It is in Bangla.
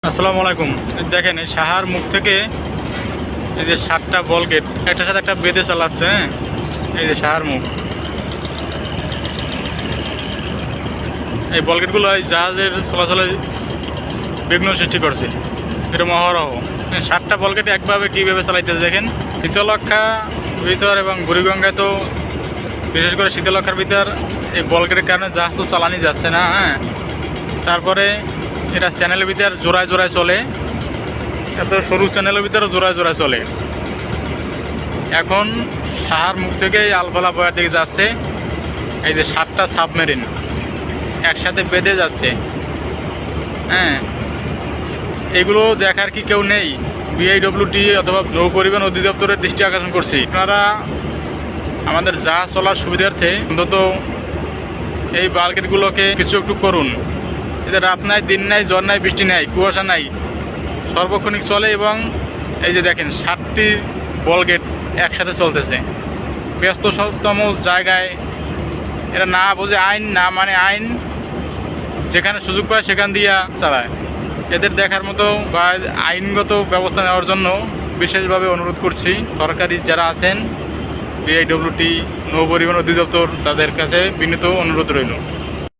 আসসালামু আলাইকুম। দেখেন এই সাহার মুখ থেকে এই যে 7টা বল গেট একটার সাথে একটা বেঁধে চালাচ্ছে। হ্যাঁ, এই যে সাহার মুখ, এই বল গেটগুলো এই জাহাজের চলাচলে বিঘ্ন সৃষ্টি করছে। এটা মহারহ 7টা বল গেট একভাবে কীভাবে চালাইতেছে দেখেন। শীতলক্ষা ভিতর এবং বুড়িগঙ্গায় তো বিশেষ করে শীতলক্ষার ভিতর এই বল গেটের কারণে জাহাজ তো চালানি যাচ্ছে না। হ্যাঁ, তারপরে এটা চ্যানেলের ভিতর জোড়ায় জোড়ায় চলে, এত সরু চ্যানেলের ভিতরে জোড়ায় জোড়ায় চলে। এখন সাহার মুখ থেকে আলফালা বয়ার দিকে যাচ্ছে এই যে 7টা সাবমেরিন একসাথে বেঁধে যাচ্ছে। হ্যাঁ, এগুলো দেখার কি কেউ নেই? বিআইডব্লিউটি অথবা নৌ পরিবহন অধিদপ্তরের দৃষ্টি আকর্ষণ করছি, আপনারা আমাদের জাহাজ চলার সুবিধার্থে অন্তত এই বালগেটগুলোকে কিছু একটু করুন। এতে রাত নাই, দিন নাই, ঝড় নাই, বৃষ্টি নাই, কুয়াশা নাই, সর্বক্ষণিক চলে। এবং এই যে দেখেন 7টি বল গেট একসাথে চলতেছে ব্যস্ততম জায়গায়। এরা না বোঝে আইন, না মানে আইন, যেখানে সুযোগ পায় সেখান দিয়ে চালায়। এদের দেখার মতো বা আইনগত ব্যবস্থা নেওয়ার জন্য বিশেষভাবে অনুরোধ করছি সরকারি যারা আছেন, বিআইডব্লিউটি, নৌ পরিবহন অধিদপ্তর, তাদের কাছে বিনীত অনুরোধ রইল।